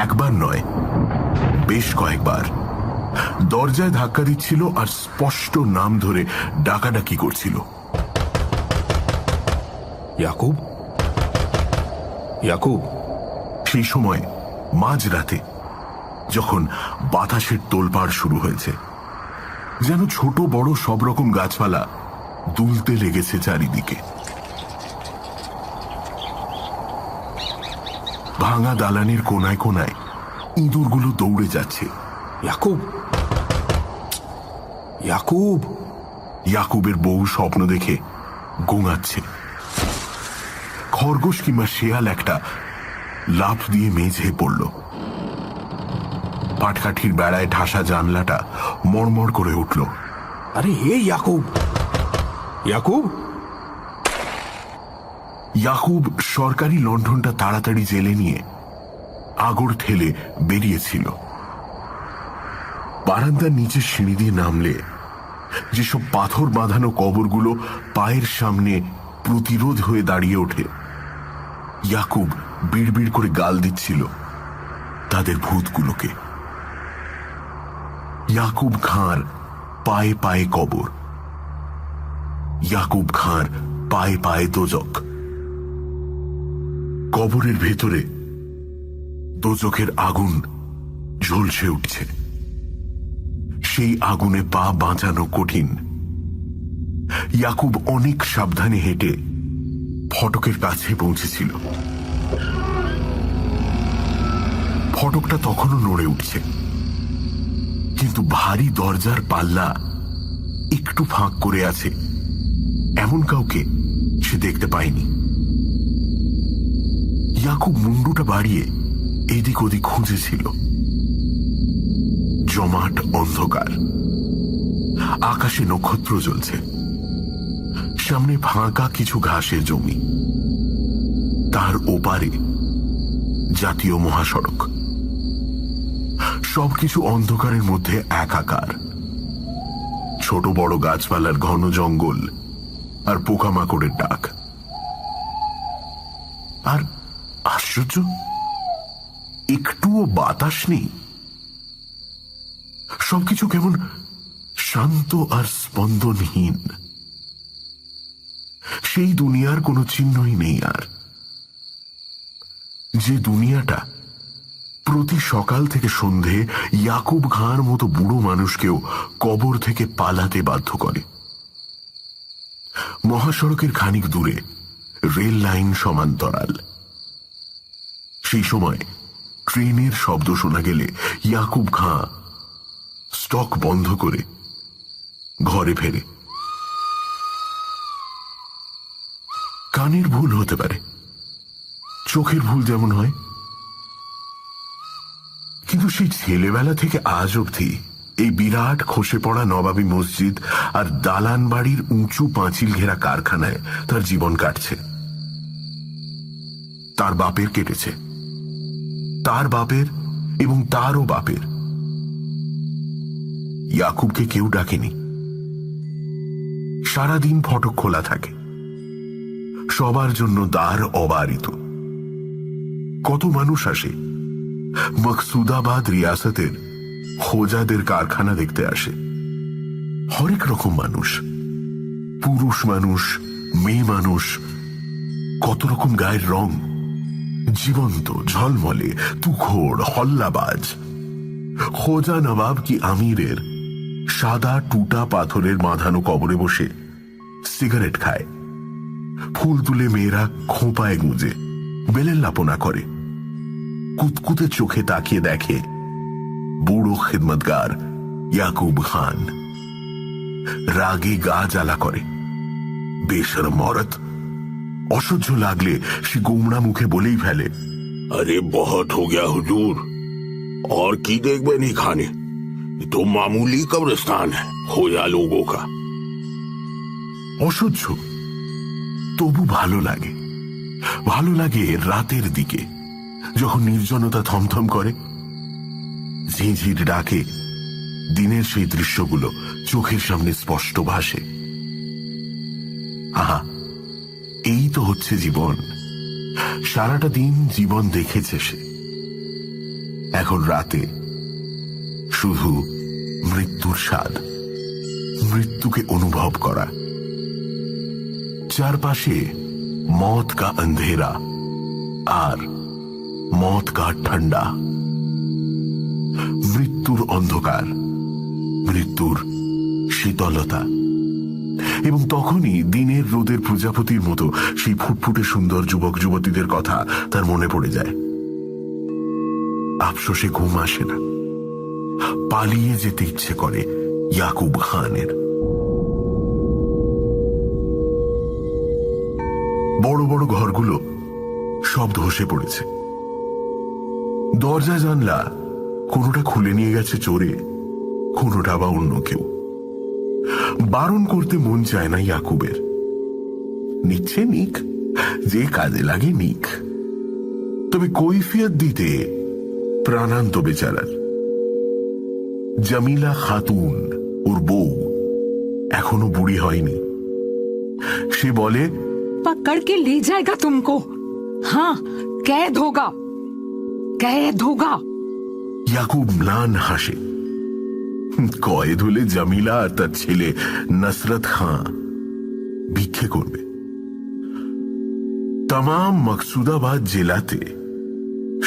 একবার নয়, বেশ কয়েকবার দরজায় ধাক্কা দিচ্ছিল আর স্পষ্ট নাম ধরে ডাকাডাকি করছিল। ইয়াকুব, ইয়াকুব। সেই সময় মাঝরাতে, যখন বাতাসের তোলপাড় শুরু হয়েছে, যেন ছোট বড় সব রকম গাছপালা দুলতে লেগেছে চারিদিকে। ভাঙা দালানের কোনায় কোনায় ইঁদুরগুলো দৌড়ে যাচ্ছে। ইয়াকুব, ইয়াকুব। ইয়াকুবের বউ স্বপ্ন দেখে গোঙাচ্ছে। খরগোশ কিংবা শেয়াল একটা লাফ দিয়ে মেঝে পড়ল। পাটকাঠির বেড়ায় ঠাসা জানলাটা মড়মড় করে উঠল। আরে হে ইয়াকুব, ইয়াকুব। ইয়াকুব সরকারি লণ্ঠনটা তাড়াতাড়ি জেলে নিয়ে আগড় ঠেলে বেরিয়েছিল। বারান্দার নিচে সিঁড়ি দিয়ে নামলে যেসব পাথর বাঁধানো কবরগুলো পায়ের সামনে প্রতিরোধ হয়ে দাঁড়িয়ে ওঠে, ইয়াকুব বিড়বিড় করে গাল দিচ্ছিল তাদের ভূতগুলোকে। ইয়াকুব খাঁর পায়ে পায়ে কবর, ইয়াকুব খাঁর পায়ে পায়ে দোজক। কবরের ভেতরে দোজকের আগুন ঝলসে উঠছে। সেই আগুনে পা বাঁচানো কঠিন। ইয়াকুব অনেক সাবধানে হেঁটে ফটকের কাছে পৌঁছেছিল। ফটকটা তখনও নড়ে উঠছে, কিন্তু ভারী দরজার পাল্লা একটু ফাঁক করে আছে এমন কাউকে সে দেখতে পায়নি। ইয়াকুব মুন্ডুটা বাড়িয়ে এদিক ওদিক খুঁজেছিল। জমাট অন্ধকার, আকাশে নক্ষত্র জ্বলছে। সামনে ফাঁকা কিছু ঘাসের জমি, তার ওপারে জাতীয় মহাসড়ক। সবকিছু অন্ধকারের মধ্যে একাকার। ছোট বড় গাছপালার ঘন জঙ্গল আর পোকামাকড়ের ডাক। আর আশ্চর্য, একটুও বাতাস নেই। সবকিছু কেমন শান্ত আর স্পন্দনহীন। সেই দুনিয়ার কোনো চিহ্নই নেই আর, যে দুনিয়াটা প্রতি সকাল থেকে সন্ধে ইয়াকুব খাঁর মতো বুড়ো মানুষকেও কবর থেকে পালাতে বাধ্য করে। মহাসড়কের খানিক দূরে রেল লাইন সমান্তরাল। সেই সময় ট্রেনের শব্দ শোনা গেলে ইয়াকুব খাঁ স্টক বন্ধ করে ঘরে ফেরে। কানের ভুল হতে পারে, চোখের ভুল যেমন হয়, কিন্তু সেই ছেলেবেলা থেকে আজ অবধি এই বিরাট খসে পড়া নবাবী মসজিদ আর দালান বাড়ির উঁচু পাঁচিল ঘেরা কারখানায় তার জীবন কাটছে। তার বাপের কেটেছে, তার বাপের এবং তারও বাপের। ইয়াকুবকে কেউ ডাকেনি। সারাদিন ফটক খোলা থাকে, সবার জন্য দ্বার অবারিত। কত মানুষ আসে। মকসুদাবাদ রিয়াসতের খোজাদের কারখানা দেখতে আসে। হরেক রকম মানুষ, পুরুষ মানুষ, মেয়ে মানুষ, কত রকম গায়ের রং, জীবন্ত, ঝলমলে, তুখোড়, হল্লাবাজ। খোজা নবাব কি আমিরের সাদা টুটা পাথরের বাঁধানো কবরে বসে সিগারেট খায়। ফুল তুলে মেয়েরা খোঁপায় গুঁজে বেলেল্লাপনা করে। কুতকুতে চোখে তাকিয়ে দেখে বুড়ো খিদমতগার ইয়াকুব খান। রাগে গা জ্বালা করে। বেশরম औरत। অসহ্য লাগলে সে গোমড়া মুখে বলেই ফেলে, अरे बहुत हो गया हुजूर, और की देखबेन खाने, तो मामूली कब्रिस्तान है खोया लोगों का। অসহ্য, তবু ভালো লাগে। ভালো লাগে রাতের দিকে, যখন নির্জনতা থমথম করে, ঝিঁঝির ডাকে দিনের সেই দৃশ্যগুলো চোখের সামনে স্পষ্ট ভাসে। আহা, এই তো হচ্ছে জীবন। সারাটা দিন জীবন দেখেছে সে। এখন রাতে শুধু মৃত্যুর স্বাদ, মৃত্যুকে অনুভব করা। চারপাশে মौत का अंधेरा আর मौत का ठंडा। মৃত্যুর অন্ধকার, মৃত্যুর শীতলতা, এবং তখনই দিনের রোদের প্রজাপতির মতো সেই ফুটফুটে সুন্দর যুবক যুবতীদের কথা তার মনে পড়ে যায়। আফসোসে ঘুম আসে না, পালিয়ে যেতে ইচ্ছে করে ইয়াকুব খানের। বড় বড় ঘরগুলো সব ধসে পড়েছে, দরজা জানলা কোনোটা খুলে নিয়ে গেছে চোরে, কোনোটা বা অন্য কেউ। বারণ করতে মন চায় না ইয়াকুবের, নিচ্ছে নিক, যে কাজে লাগে নিক, তবে কৈফিয়ত দিতে প্রাণান্ত বেচারার। জামিলা খাতুন ওর বউ এখনো বুড়ি হয়নি। সে বলে, पकड़ के ले जाएगा तुमको। हाँ, कैद होगा, कैद होगा। ইয়াকুব ম্লান হাসে। কয়েদ হলে জামিলা আর তার ছেলে নসরত খাঁ ভিক্ষে করবে। তাম মকসুদাবাদ জেলাতে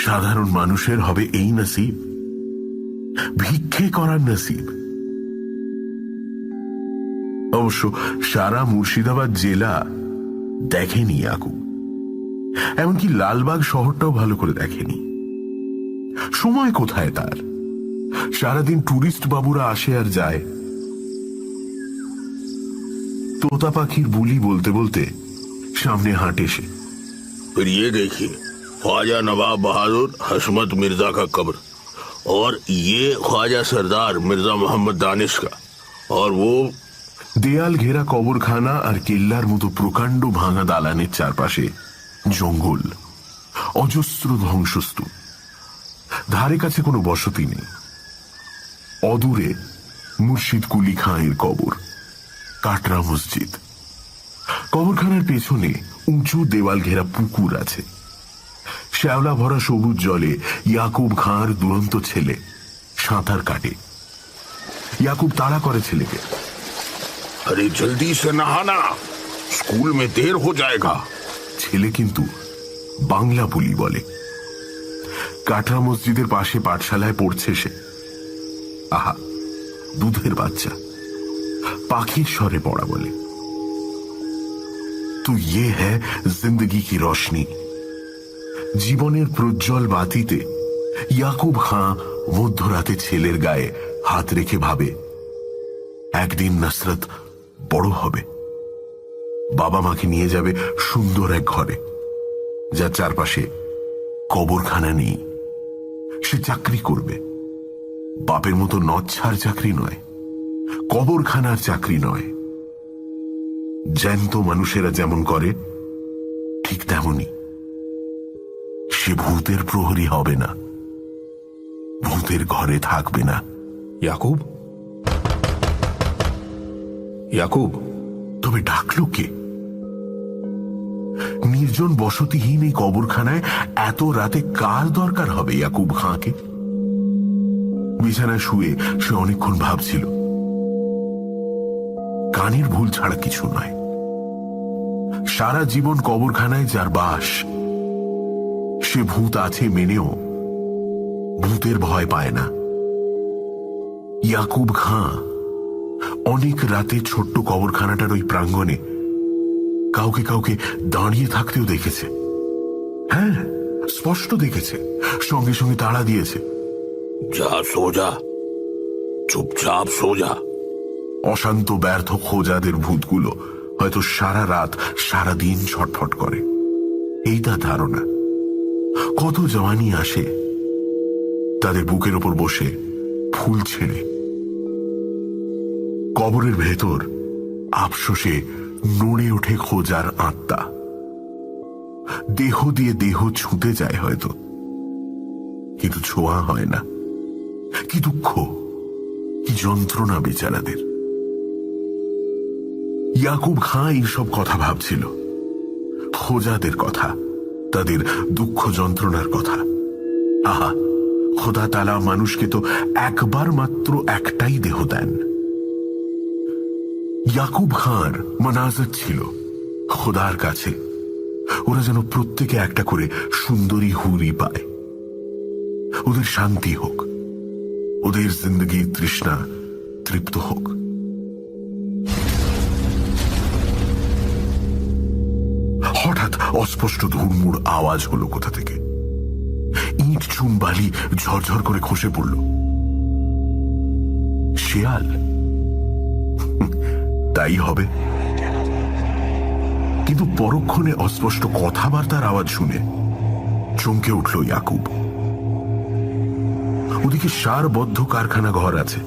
সাধারণ মানুষের হবে এই নসিব, ভিক্ষে করার নসিব। অবশ্য সারা মুর্শিদাবাদ জেলা দেখেনি ইয়াকুব, এমনকি লালবাগ শহরটাও ভালো করে দেখেনি। সময় কোথায় তার? সারাদিন টুরিস্ট বাবুরা আসে আর যায়। তোতা পাখির বুলি বলতে বলতে সামনে হাঁটে সে। फिर ये देखिए, ख्वाजा नवाब बहादुर हशमत मिर्जा का कब्र, और ये ख्वाजा सरदार मिर्जा मोहम्मद दानिश का, और वो দেয়াল ঘেরা কবরখানা আর কেল্লার মতো প্রকাণ্ড ভাঙা দালানের চারপাশে জঙ্গল, অজস্র ধ্বংসস্তূপ। ধারে কাছে কোনো বসতি নেই। অদূরে মুর্শিদ কুলি খাঁয়ের কবর, কাটরা মসজিদ। কবরখানার পেছনে উঁচু দেওয়াল ঘেরা পুকুর আছে। শ্যাওলা ভরা সবুজ জলে ইয়াকুব খাঁর দুরন্ত ছেলে সাঁতার কাটে। ইয়াকুব তাড়া করে ছেলেকে, अरे जल्दी से नहाना, स्कूल में देर हो जाएगा। ছেলে কিন্তু বাংলা বুলি বলে। কাটরা মসজিদের পাশে পাঠশালায় পড়ছে সে। আহা, দুধের বাচ্চা, পাখির স্বরে পড়া বলে। তো ইয়ে হ্যায় জিন্দগি কি রোশনি। জীবনের প্রজ্জ্বল বাতিতে ইয়াকুব খাঁ মধ্যরাতে ছেলের গায়ে হাত রেখে ভাবে, একদিন নসরত বড় হবে, বাবা মাকে নিয়ে যাবে সুন্দর এক ঘরে, যার চারপাশে কবরখানা নেই। সে চাকরি করবে, বাপের মতো নচ্ছার চাকরি নয়, কবরখানার চাকরি নয়। জ্যান্ত মানুষেরা যেমন করে ঠিক তেমনই। সে ভূতের প্রহরী হবে না, ভূতের ঘরে থাকবে না। ইয়াকুব, ইয়াকুব, তবে ডাকলো কে? নির্জন বসতিহীন এই কবরখানায় এত রাতে কার দরকার হবে ইয়াকুব খাঁকে? বিছানায় শুয়ে সে অনেকক্ষণ ভাবছিল। কানের ভুল ছাড়া কিছু নয়। সারা জীবন কবরখানায় যার বাস, সে ভূত আছে মেনেও ভূতের ভয় পায় না। ইয়াকুব খাঁ অনেক রাতে ছোট্ট কবরখানাটার ওই প্রাঙ্গণে কাউকে কাউকে দাঁড়িয়ে থাকতেও দেখেছে। হ্যাঁ, স্পষ্ট দেখেছে, সঙ্গে সঙ্গে তাড়া দিয়েছে। जा सो जा, चुपचाप सो जा। অশান্ত ব্যর্থ খোঁজাদের ভূতগুলো হয়তো সারা রাত সারা দিন ছটফট করে, এই তার ধারণা। কত জওয়ানি আসে তাদের বুকের ওপর বসে ফুল ছেড়ে। কবরের ভেতর আফসোসে নড়ে ওঠে খোঁজার আত্মা। দেহ দিয়ে দেহ ছুঁতে যায় হয়তো, কিন্তু ছোঁয়া হয় না। কি দুঃখ, কি যন্ত্রণা বেচারাদের। ইয়াকুব খাঁ এইসব কথা ভাবছিল, খোঁজাদের কথা, তাদের দুঃখ যন্ত্রণার কথা। আহা, খোদা তাআলা মানুষকে তো একবার মাত্র একটাই দেহ দেন। ইয়াকুব খাঁর মানাজাত ছিল খোদার কাছে ওরা যেন প্রত্যেকে একটা করে সুন্দরী হুরি পায়, ওদের শান্তি হোক, ওদের জিন্দগির তৃষ্ণা তৃপ্ত হোক। হঠাৎ অস্পষ্ট ধুমুর আওয়াজ হলো কোথা থেকে। ইট চুন বালি ঝরঝর করে খসে পড়ল। শেয়াল? তাই হবে, কিন্তু পরক্ষণে অস্পষ্ট কথাবার্তার আওয়াজ শুনে চমকে উঠল ইয়াকুব। ওদিকে সারবদ্ধ কারখানা ঘর আছে,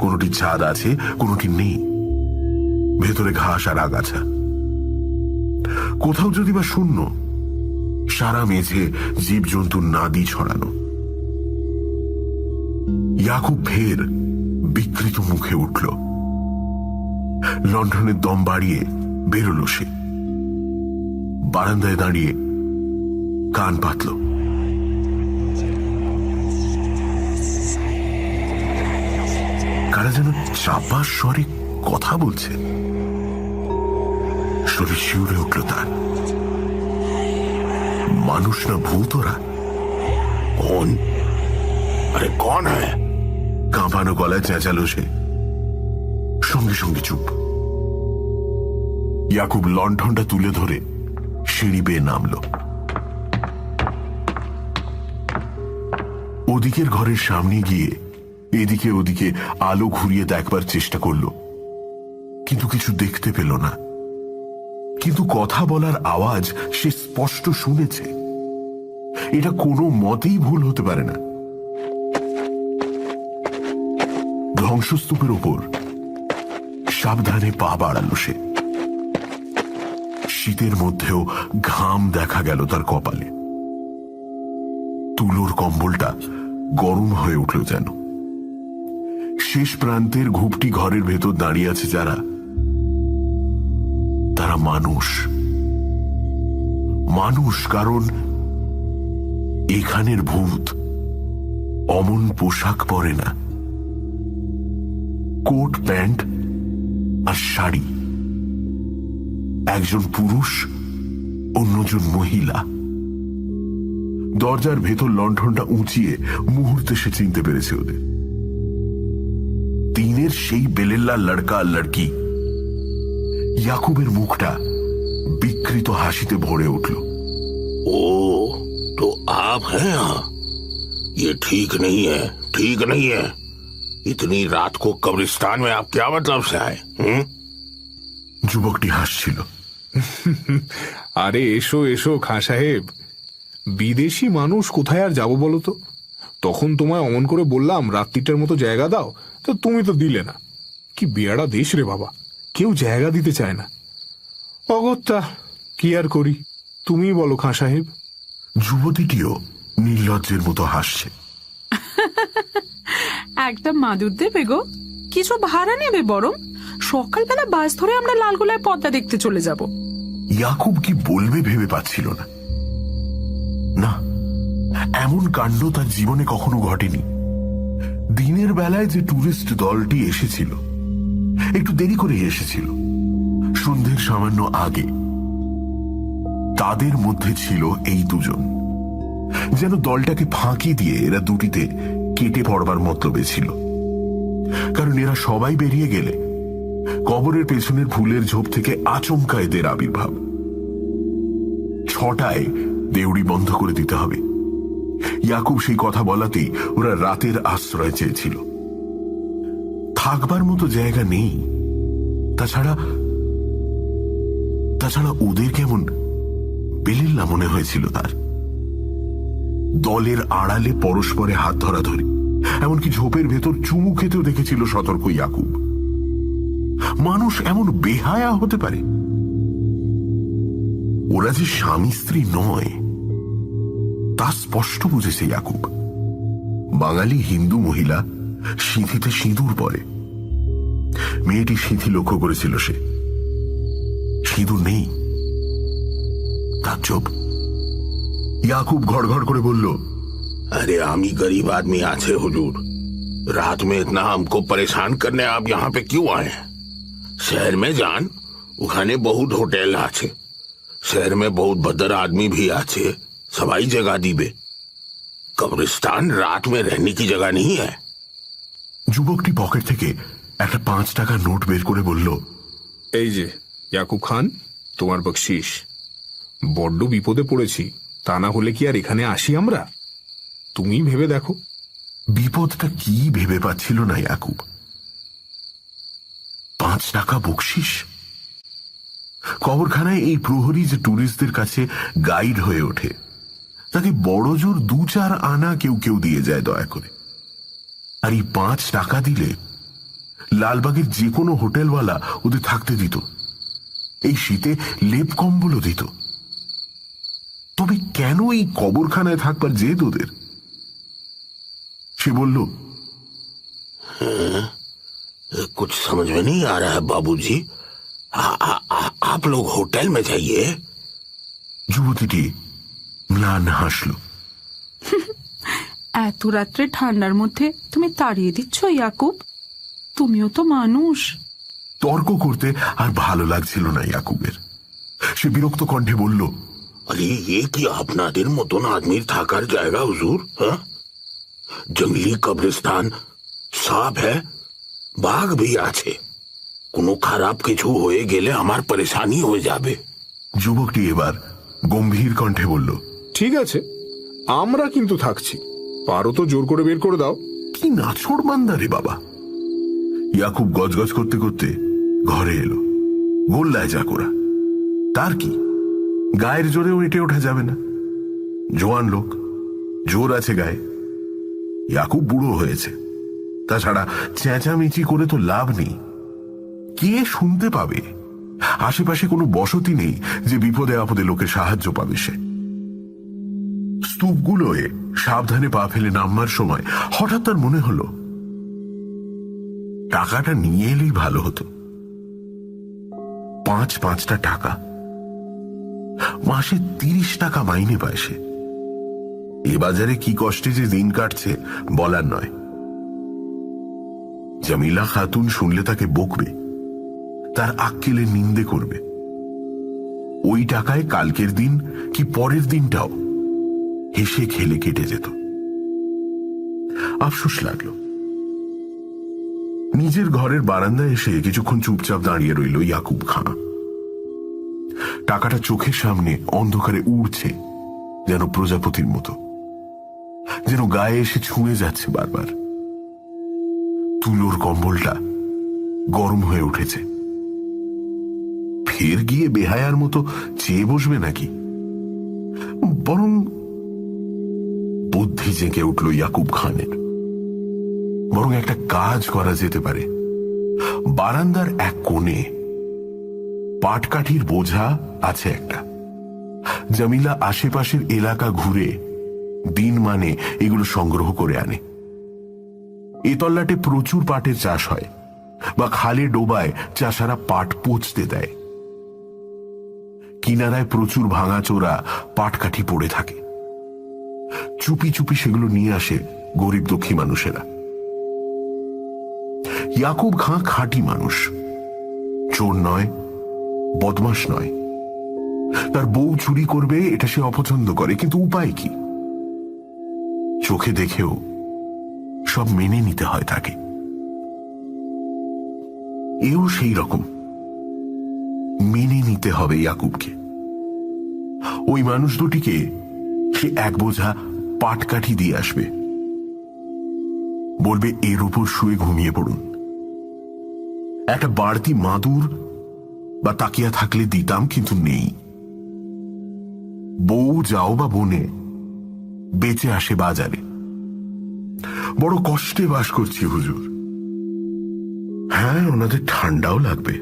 কোনটি ছাদ আছে, কোনটি নেই, ভেতরে ঘাস আর আগাছা। কোথাও যদি বা শূন্য, সারা মেঝে জীবজন্তুর নাদি ছড়ানো। ইয়াকুব ফের বিকৃত মুখে উঠল। লণ্ঠনের দম বাড়িয়ে বেরোল সে। বারান্দায় দাঁড়িয়ে কান পাতল। কারা যেন চাপা স্বরে কথা বলছে। শরীর শিউরে উঠল তার। মানুষ না ভূত ওরা? कौन? अरे कौन है? কাঁপানো গলায় চেঁচালো সে। সঙ্গে সঙ্গে চুপ। ইয়াকুব লণ্ঠনটা তুলে ধরে সিঁড়ি বেয়ে নামল। ওদিকের ঘরের সামনে গিয়ে এদিকে ওদিকে আলো ঘুরিয়ে দেখবার চেষ্টা করল, কিন্তু কিছু দেখতে পেল না। কিন্তু কথা বলার আওয়াজ সে স্পষ্ট শুনেছে। এটা কোনো মতেই ভুল হতে পারে না। ধ্বংসস্তূপের ওপর সাবধানে পা বাড়ালো সে। শীতের মধ্যেও ঘাম দেখা গেল তার কপালে। তুলোর কম্বলটা গরম হয়ে উঠল যেন। শেষ প্রান্তের ঘুপটি ঘরের ভেতর দাঁড়িয়ে আছে যারা, তারা মানুষ। মানুষ, কারণ এখানের ভূত অমন পোশাক পরে না। কোট প্যান্ট আর শাড়ি। একজন পুরুষ, অন্যজন মহিলা। দরজার ভেতর লণ্ঠনটা উঁচিয়ে মুহূর্তে সে চিনতে পেরেছে ওদের। দিনের সেই বেলেল্লা লড়কা আর লড়কি। ইয়াকুবের মুখটা বিকৃত হাসিতে ভরে উঠল। ओ तो आप हैं यहाँ? ये ठीक नहीं है, ठीक नहीं है। इतनी रात को कब्रिस्तान में आप क्या मतलब से आए? যুবকটি হাসছিল। আরে এসো এসো খাঁ সাহেব, বিদেশি মানুষ কোথায় আর যাবো বলো তো? তখন তোমায় অমন করে বললাম রাত্রিটার মতো জায়গা দাও, তো তুমি তো দিলে না। কি বেয়াড়া দেশ রে বাবা, কেউ জায়গা দিতে চায় না। অগত্যা কি আর করি, তুমিই বলো খাঁ সাহেব। যুবতীটিও নির্লজ্জের মতো হাসছে। একটা মাদুর দেবে গো? কিছু ভাড়া নেবে বরং? সকালবেলা বাস ধরে আমরা লালগোলায় পদ্মা দেখতে চলে যাব। ইয়াকুব কি বলবে ভেবে পাচ্ছিল না। না, এমন কাণ্ড তার জীবনে কখনো ঘটেনি। দিনের বেলায় যে টুরিস্ট দলটি এসেছিল, একটু দেরি করে এসেছিল, সন্ধ্যের সামান্য আগে, তাদের মধ্যে ছিল এই দুজন। যেন দলটাকে ফাঁকি দিয়ে এরা দুটিতে কেটে পড়বার মতলবে ছিল। কারণ এরা সবাই বেরিয়ে গেলে কবরের পেছনের ফুলের ঝোপ থেকে আচমকা এদের আবির্ভাব। 6টায় দেউড়ি বন্ধ করে দিতে হবে। ইয়াকুব সেই কথা বলাতেই ওরা রাতের আশ্রয় চেয়েছিল। থাকবার মতো জায়গা নেই। তাছাড়া ওদের কেমন বেলিল্লা মনে হয়েছিল তার। দলের আড়ালে পরস্পরে হাত ধরাধরি, এমনকি ঝোপের ভেতর চুমু খেতেও দেখেছিল সতর্ক ইয়াকুব। মানুষ এমন বেহায়া হতে পারে? ওরা যে স্বামী স্ত্রী নয় তা স্পষ্ট বুঝেছে ইয়াকুব। বাঙালি হিন্দু মহিলা সিঁথিতে সিঁদুর পরে। মেয়েটি সিঁথি লক্ষ্য করেছিল সে। সিঁদুর নেই। তাজ্জব। ইয়াকুব ঘড়ঘড় করে বলল, अरे आमी गरीब आदमी आछे हुजूर, रात में इतना हमको परेशान करने आप यहाँ पे क्यों आए हैं? शहर में जान उखाने बहुत होटल आछे, शहर में बहुत भद्र आदमी भी आछे, सबाई जगह दीबे। कब्रिस्तान रात में रहने की जगह नहीं है। যুবকটি পকেট থেকে একটা 5 টাকার নোট বের করে বলল, এই যে ইয়াকুব খান, তোমার বকশিস। বড্ড বিপদে পড়েছি, তা না হলে কি আর এখানে আসি আমরা? তুমি ভেবে দেখো। বিপদটা কি ভেবে পাচ্ছিল না ইয়াকুব। 5 টাকা বকশিস। কবরখানায় এই প্রহরী যে টুরিস্টদের কাছে গাইড হয়ে ওঠে, তাকে বড় জোর 2-4 আনা কেউ কেউ দিয়ে যায় দয়া করে। আর এই 5 টাকা দিলে লালবাগের যে কোনো হোটেলওয়ালা ওদের থাকতে দিত, এই শীতে লেপ কম্বলও দিত। তবে কেন এই কবরখানায় থাকবার জেদ ওদের? সে বলল, कुछ समझ में नहीं आ रहा है बाबूजी। आप लोग होटल में जाइए। যুবতীটি ম্লান হাসল। এত রাত্রে ঠান্ডার মধ্যে তুমি তাড়িয়ে দিচ্ছ ইয়াকুব? তুমিও তো মানুষ। তর্ক করতে আর ভালো লাগছিল না ইয়াকুবের। সে বিরক্ত কণ্ঠে বলল, अरे ये কি আপনাদের মতন আদমির থাকার জায়গা হুজুর? হ্যাঁ, জঙ্গলি কবরস্থান, সাপ হ্যাঁ, বাঘ भी আছে। কোনো খারাপ কিছু হয়ে গেলে আমার পরেশানি হয়ে যাবে। যুবকটি এবার গম্ভীর কণ্ঠে বলল, ঠিক আছে, আমরা কিন্তু থাকছি, পারো তো জোর করে বের করে দাও। কি নাছোড় বান্দা রে বাবা। ইয়াকুব গজগজ করতে করতে ঘরে এলো। গোল্লায় যা করা, তার কি, গায়ের জোরেও এঁটে ওঠা যাবে না। জোয়ান লোক, জোর আছে গায়ে। ইয়াকুব বুড়ো হয়েছে, তাছাড়া চেঁচামেচি করে তো লাভ নেই। কে শুনতে পাবে? আশেপাশে কোনো বসতি নেই যে বিপদে আপদে লোকের সাহায্য পাবে সে। স্তূপগুলোয় সাবধানে পা ফেলে নামবার সময় হঠাৎ তার মনে হলো টাকাটা নিয়ে এলেই ভালো হতো। 5-5টা টাকা, মাসে 30 টাকা মাইনে পায় সে। এ বাজারে কি কষ্টে যে দিন কাটছে বলার নয়। জামিলা খাতুন শুনলে তাকে বকবে, তার আক্কেলে নিন্দে করবে। ওই টাকায় কালকের দিন কি পরের দিনটাও হেসে খেলে কেটে যেত। আফসোস লাগলো। নিজের ঘরের বারান্দায় এসে কিছুক্ষণ চুপচাপ দাঁড়িয়ে রইল ইয়াকুব খাঁ। টাকাটা চোখের সামনে অন্ধকারে উড়ছে যেন প্রজাপতির মতো, যেন গায়ে এসে ছুঁয়ে যাচ্ছে বারবার। তুলোর কম্বলটা গরম হয়ে উঠেছে। ফের গিয়ে বেহায়ার মতো চেয়ে বসবে নাকি? বরং বুদ্ধি জেঁকে উঠল ইয়াকুব খানের। বরং একটা কাজ করা যেতে পারে। বারান্দার এক কোণে পাটকাঠির বোঝা আছে একটা। জামিলা আশেপাশের এলাকা ঘুরে দিন মানে এগুলো সংগ্রহ করে আনে। এ তল্লাটে প্রচুর পাটের চাষ হয়, বা খালে ডোবায় চাষারা পাট পচতে দেয়। কিনারায় প্রচুর ভাঙাচোরা পাটকাঠি পড়ে থাকে। চুপি চুপি সেগুলো নিয়ে আসে গরিব দুঃখী মানুষেরা। ইয়াকুব খাঁ খাঁটি মানুষ, চোর নয়, বদমাশ নয়। তার বউ চুরি করবে এটা সে অপছন্দ করে, কিন্তু উপায় কি? চোখে দেখেও সব মেনে নিতে হয় তাকে। এও সেই রকম, মেনে নিতে হবে ইয়াকুবকে। ওই মানুষ দুটিকে সে এক বোঝা পাটকাঠি দিয়ে আসবে, বলবে এর উপর শুয়ে ঘুমিয়ে পড়ুন। একটা বাড়তি মাদুর বা তাকিয়া থাকলে দিতাম, কিন্তু নেই। বউ যাও বা বনে বেঁচে আসে বাজারে। বড় কষ্টে বাস করছি হুজুর। হ্যাঁ, ওনাদের ঠান্ডাও লাগবে,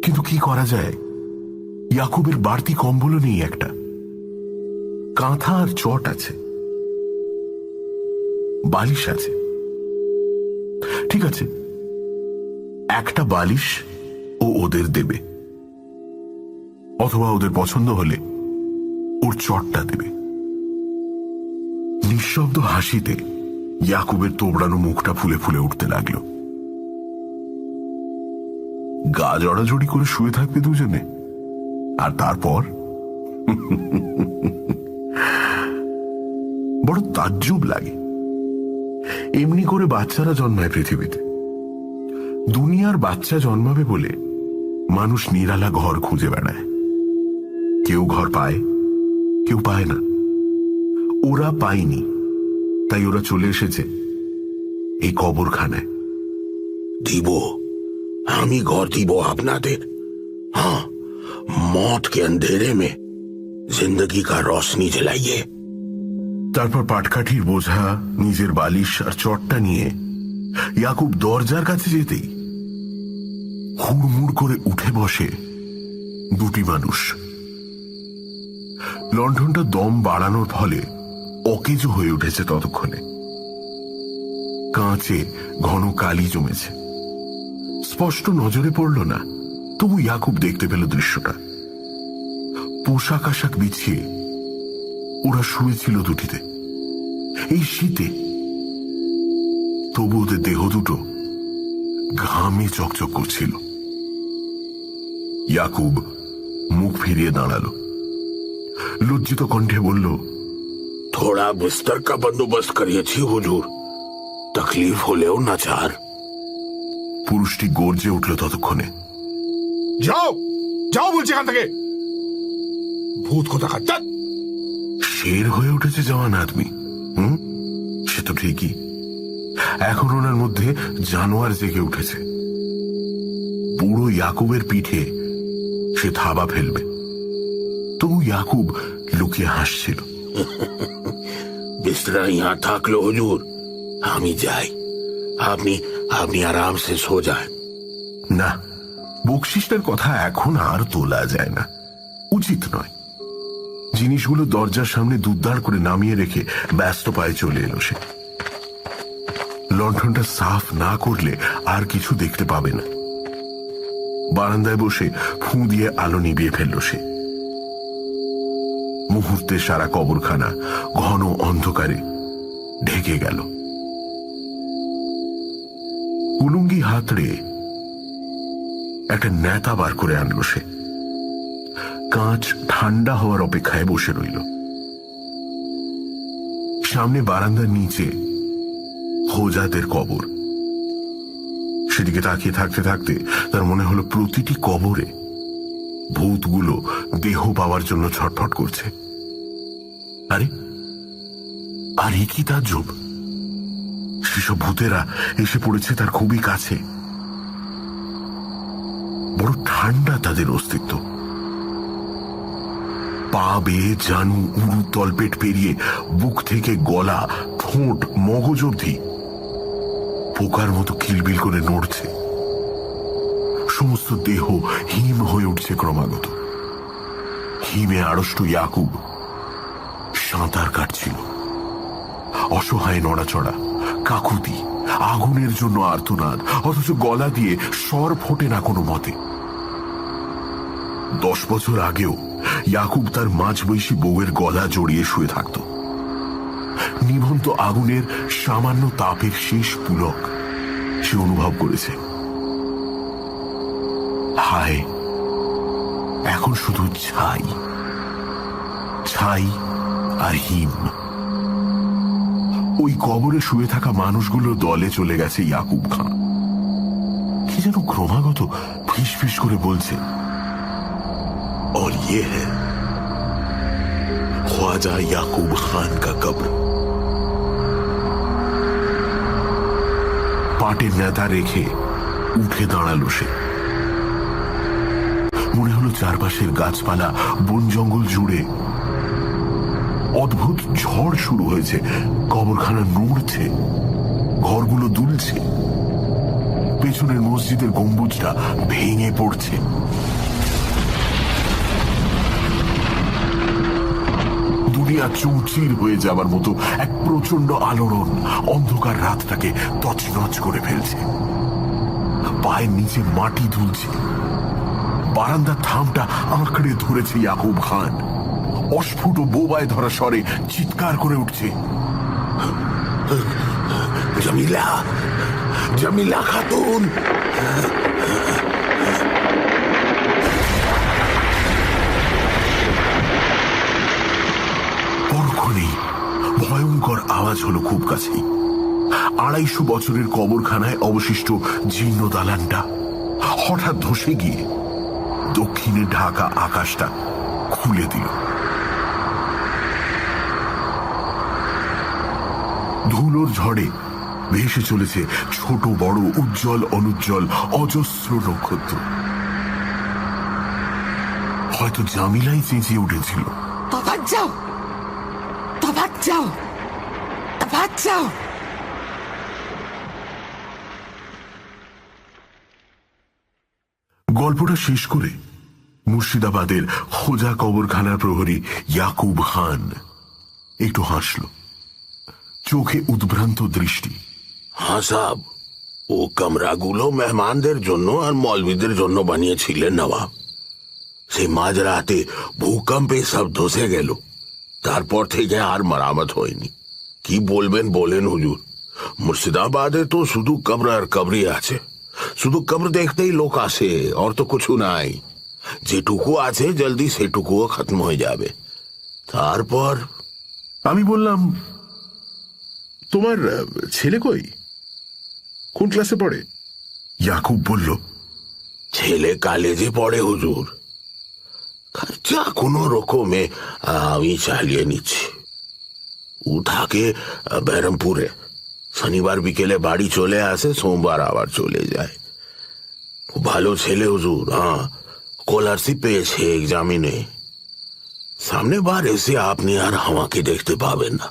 কিন্তু কি করা যায়? ইয়াকুবের বাড়তি কম্বলও নেই একটা। কাঁথা আর চট আছে, বালিশ আছে। ঠিক আছে, একটা বালিশ ও ওদের দেবে, অথবা ওদের পছন্দ হলে ওর চটটা দেবে। নিঃশব্দ হাসিতে ইয়াকুবের তোবড়ানো মুখটা ফুলে ফুলে উঠতে লাগলো। গা জড়াজড়ি করে শুয়ে থাকবে দুজনে, আর তারপর বড় তাজ্জব লাগে। এমনি করে বাচ্চারা জন্মায় পৃথিবীতে। দুনিয়ার বাচ্চা জন্মাবে বলে মানুষ নিরালা ঘর খুঁজে বেড়ায়। কেউ ঘর পায়, কেউ পায় না। ওরা পায়নি, তাই ওরা চলে এসেছে এই কবরখানায়। দিব, আমি घर দিব আপনাদের। हाँ, मौत के अंधेरे में जिंदगी का रोशनी जलाइए। তারপর পাটকাঠির বোঝা, নিজের বালিশ আর চটটা নিয়ে ইয়াকুব দরজার কাছে যেতেই হুড়মুড় করে উঠে বসে দুটি মানুষ। লণ্ঠনটা দম বাড়ানোর ফলে অকেজো হয়ে উঠেছে ততক্ষণে। কাঁচে ঘন কালি জমেছে, স্পষ্ট নজরে পড়ল না, তবু ইয়াকুব দেখতে পেল দৃশ্যটা। পোশাক আশাক বিছিয়ে ওরা শুয়েছিল দুটিতে এই শীতে, তবু ওদের দেহ দুটো ঘামে চকচক করছিল। ইয়াকুব মুখ ফিরিয়ে দাঁড়ালো, লজ্জিত কণ্ঠে বলল, थोड़ा बिस्तर का बंदोबस्त करिए हुजूर, तकलीफ होलेও नाचार। পুরুষটি গর্জে উঠল ততক্ষণে, যাও যাও বলছি এখান থেকে, ভূত কথা খাচ্ছা। শের হয়ে উঠেছে জওয়ান আদমি। সে তো ঠিকই, এখন ওনার মধ্যে জানোয়ার জেগে উঠেছে। বুড়ো ইয়াকুবের পিঠে সে থাবা ফেলবে, তবু ইয়াকুব লুকিয়ে হাসছিল। बिस्तरा यहाँ थाक लो हुजूर, আমি যাই, আপনি আপনি আরাম সে সো যায়। না, বকশিসটার কথা এখন আর তোলা যায় না, উচিত নয়। জিনিসগুলো দরজার সামনে দুদ্দার করে নামিয়ে রেখে ব্যস্ত পায়ে চলে এলো সে। লণ্ঠনটা সাফ না করলে আর কিছু দেখতে পাবে না। বারান্দায় বসে ফুঁ দিয়ে আলো নিভিয়ে ফেলল সে। মুহূর্তে সারা কবরখানা ঘন অন্ধকারে ঢেকে গেল। কুলুঙ্গি হাতড়ে একটা নেতা বার করে আনলো সে। কাঁচ ঠান্ডা হওয়ার অপেক্ষায় বসে রইল। সামনে বারান্দার নিচে হোজাদের কবর। সেদিকে তাকিয়ে থাকতে থাকতে তার মনে হলো প্রতিটি কবরে ভূতগুলো দেহ পাওয়ার জন্য ছটফট করছে। আরে আর কি তাজ্জব, সেসব ভূতেরা এসে পড়েছে তার খুবই কাছে। বড় ঠান্ডা তাদের অস্তিত্ব। পা বেয়ে জানু, উরু, তলপেট পেরিয়ে বুক থেকে গলা, ঠোঁট, মগজ অবধি পোকার মতো কিলবিল করে নড়ছে। সমস্ত দেহ হিম হয়ে উঠছে ক্রমাগত। হিমে আড়ষ্ট ইয়াকুব সাঁতার কাটছিল। অসহায় নড়াচড়া, কাকুতি, আগুনের জন্য আর্তনাদ, অথচ গলা দিয়ে স্বর ফোটে না কোনো মতে। 10 বছর আগেও ইয়াকুব তার মাঝবয়সী বউয়ের গলা জড়িয়ে শুয়ে থাকত। নিভন্ত আগুনের সামান্য তাপের শেষ পুলক সে অনুভব করেছে। হায়, এখন শুধু ছাই, ছাই আর হিম। ওই কবরে শুয়ে থাকা মানুষগুলোর দলে চলে গেছে ইয়াকুব খান। কি যেন ক্রমাগত ফিসফিস করে বলছে, और ये है ख्वाजा याकूब खान का कब्र। পাটের নেতা রেখে উঠে দাঁড়ালো সে। মনে হলো চারপাশের গাছপালা, বন জঙ্গল জুড়ে অদ্ভুত ঝড় শুরু হয়েছে। কবরখানা নড়ছে, ঘরগুলো দুলছে, পেছনের মসজিদের গম্বুজটা ভেঙে পড়ছে। দুনিয়া চৌচির হয়ে যাবার মতো এক প্রচন্ড আলোড়ন অন্ধকার রাতটাকে তছনছ করে ফেলছে। পায়ের নিচে মাটি দুলছে। বারান্দার থামটা আঁকড়ে ধরেছে ইয়াকুব খান। অস্ফুট বোবায় ধরা স্বরে চিৎকার করে উঠছে, জমিলা, জমিলা খাতুন। পরক্ষণেই ভয়ঙ্কর আওয়াজ হলো খুব কাছেই। 250 বছরের কবরখানায় অবশিষ্ট জীর্ণ দালানটা হঠাৎ ধসে গিয়ে দক্ষিণে ঢাকা আকাশটা খুলে দিল। ধুলোর ঝড়ে ভেসে চলেছে ছোট বড় উজ্জ্বল অনুজ্জ্বল অজস্র নক্ষত্র। হয়তো জামিলাই চেঁচিয়ে উঠেছিল, তফাৎ যাও, তফাৎ যাও, তফাৎ যাও। গল্পটা শেষ করে মুর্শিদাবাদের খোজা কবরখানার প্রহরী ইয়াকুব খান একটু হাসল, চোখে উদ্ভ্রান্ত দৃষ্টি। हाँ साहब, ও কামরাগুলো মেহমানদের জন্য আর মৌলবীদের জন্য বানিয়েছিলেন নবাব। সেই মাঝরাতে ভূকম্পে সব ধসে গেল, তারপর থেকে আর মেরামত হয়নি। কি বলবেন বলেন হুজুর, মুর্শিদাবাদে তো শুধু কবর আর কবরই আছে। শুধু কবর দেখতেই লোক আসে, আর তো কিছু নাই। যেটুকু আছে জলদি সেটুকুও খতম হয়ে যাবে। তারপর আমি বললাম, তোমার ছেলে কই, কোন ক্লাসে পড়ে? ইয়াকুব বলল, ছেলে কলেজে পড়ে হুজুর। খরচা কোনো রকমে আমি চালিয়ে নিচ্ছি। ও থাকে বেরমপুরে, শনিবার বিকেলে বাড়ি চলে আসে, সোমবার আবার চলে যায়। খুব ভালো ছেলে হুজুর। হ্যাঁ, স্কলারশিপ পেয়েছে এক্সামিনে। সামনে বার এসে আপনি আর আমাকে দেখতে পাবেন না।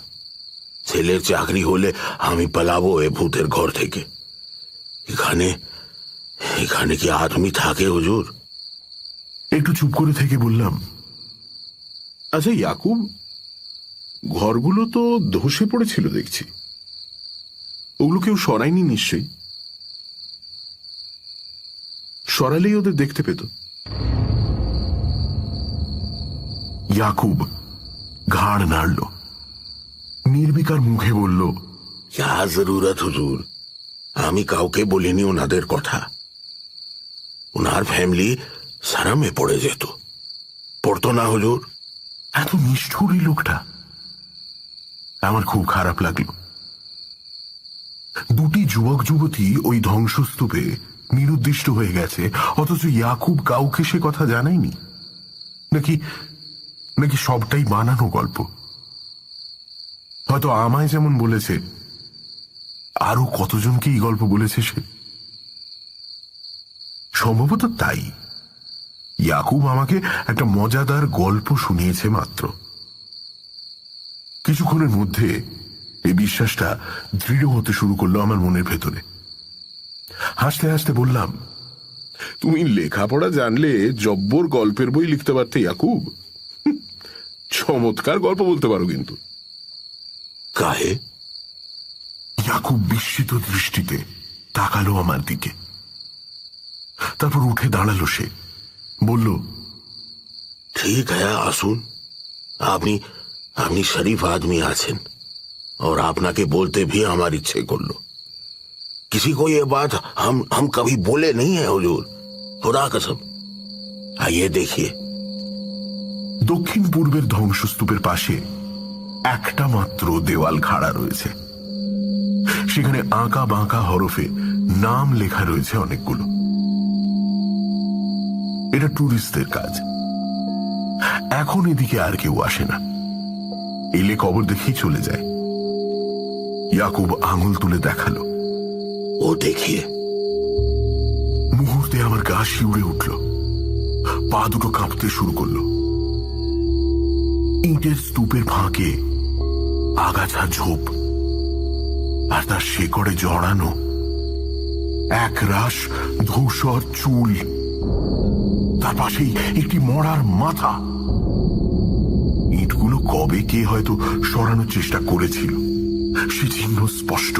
ছেলের চাকরি হলে আমি পালাবো এ ভূতের ঘর থেকে। এখানে এখানে কি আদমি থাকে হুজুর? একটু চুপ করে থেকে বললাম, আচ্ছা ইয়াকুব, ঘরগুলো তো ধসে পড়েছিল দেখছি, ওগুলো কেউ সরায়নি নিশ্চয়ই? সরালেই ওদের দেখতে পেত। ইয়াকুব ঘাড় নাড়ল, নির্বিকার মুখে বলল, क्या जरूरत হুজুর, আমি কাউকে বলিনি ওনাদের কথা। ওনার ফ্যামিলি সারামে পড়ে যেত। পড়তো না হুজুর? এত নিষ্ঠুর এই লোকটা। আমার খুব খারাপ লাগলো। দুটি যুবক যুবতী ওই ধ্বংসস্তূপে নিরুদ্দিষ্ট হয়ে গেছে, অথচ ইয়াকুব কাউকে সে কথা জানায়নি। নাকি নাকি সবটাই বানানো গল্প? হয়তো আমায় যেমন বলেছে, আরো কতজনকে এই গল্প বলেছে সে। সম্ভবত তাই ইয়াকুব আমাকে একটা মজাদার গল্প শুনিয়েছে মাত্র। কিছুক্ষণের মধ্যে এই বিশ্বাসটা দৃঢ় হতে শুরু করলো আমার মনের ভেতরে। হাসতে হাসতে বললাম, তুমি লেখাপড়া জানলে জব্বর গল্পের বই লিখতে পারতে ইয়াকুব। চমৎকার গল্প বলতে পারো কিন্তু। কাহে? ইয়াকুব বিস্মিত দৃষ্টিতে তাকালো আমার দিকে, তারপর উঠে দাঁড়ালো। সে বলল, ঠিক হ্যাঁ, আসুন। আপনি আপনি শরীফ आदमी আছেন, और আপনাকে বলতে भी আমার ইচ্ছে করলো। किसी को ये बात हम कभी बोले नहीं है हुजूर, खुदा कसम। आइए देखिए। দক্ষিণ পূর্বের ধ্বংসস্তূপের পাশে একটা মাত্র দেওয়াল খাড়া রয়েছে। সেখানে আঁকা বাঁকা হরফে নাম লেখা রয়েছে অনেকগুলো। এটা টুরিস্টদের কাজ। এখন এদিকে আর কেউ আসে না, এলে কবর দেখেই চলে যায়। ইয়াকুব আঙুল তুলে দেখালো, ও দেখিয়ে। মুহূর্তে আমার গা শিউরে উঠল, পা দুটো কাঁপতে শুরু করলো। ইটের স্তূপের ফাঁকে আগাছা ঝোপ, আর তার শেকড়ে জড়ানো এক রাশ ধূসর চুল। তার পাশেই একটি মরার মাথা। ইটগুলো কবে কে হয়তো সরানোর চেষ্টা করেছিল, সে চিহ্ন স্পষ্ট।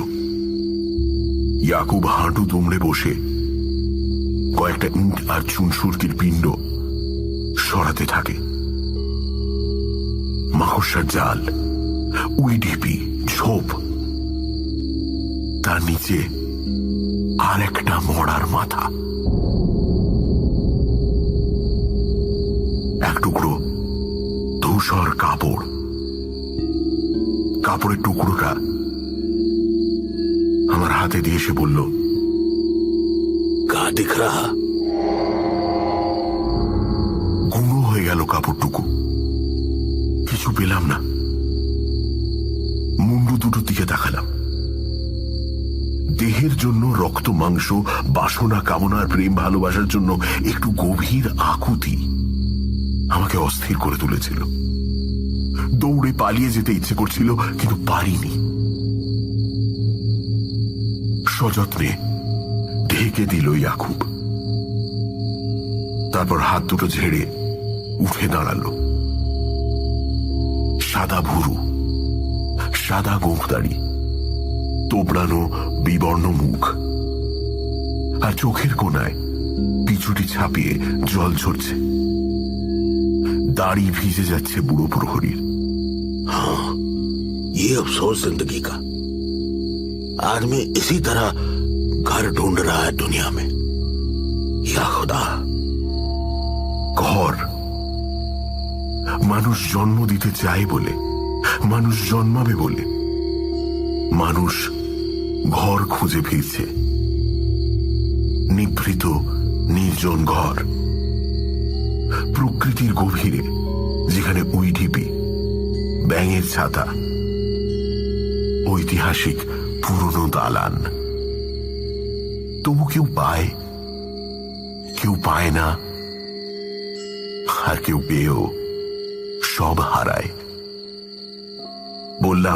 ইয়াকুব হাঁটু দুমড়ে বসে কয়েকটা ইট আর চুনসুরকির পিণ্ড সরাতে থাকে। মাকড়সার জাল, উই ঢিপি, ঝোপ, তার নিচে আর একটা মরার মাথা, এক টুকরো ধূসর কাপড়। কাপড়ের টুকরোটা আমার হাতে দিয়ে এসে বলল, कहाँ दिख रहा? গুঁড়ো হয়ে গেল কাপড়টুকু, কিছু পেলাম না। মুন্ডু দুটোর দিকে তাকালাম। দেহের জন্য রক্ত মাংস, বাসনা কামনার প্রেম ভালোবাসার জন্য একটু গভীর আকুতি আমাকে অস্থির করে তুলেছিল। দৌড়ে পালিয়ে যেতে ইচ্ছে করছিল, কিন্তু পারিনি। সযত্নে ঢেকে দিল ইয়াকুব। তারপর হাত দুটো ঝেড়ে উঠে দাঁড়ালো। সাদা ভুরু, সাদা গোঁফদাড়ি, তোবড়ানো বিবর্ণ মুখ, আর চোখের কোণায় পিছুটি ছাপিয়ে জল ঝরছে। দাড়ি ভিজে যাচ্ছে বুড়ো প্রহরীর। हाँ, ये अफसोस जिंदगी का। आदमी इसी तरह घर ढूंढ रहा है दुनिया में। या खुदा, ঘর। মানুষ জন্ম দিতে চায় বলে, মানুষ জন্মাবে বলে, মানুষ ঘর খুঁজে ফিরছে। নিভৃত নির্জন ঘর, প্রকৃতির গভীরে, যেখানে উই ঢিপি, ব্যাঙের ছাতা, ঐতিহাসিক পুরনো দালান। তবু কেউ পায়, কেউ পায় না, আর কেউ পেয়েও সব হারায়। বললাম,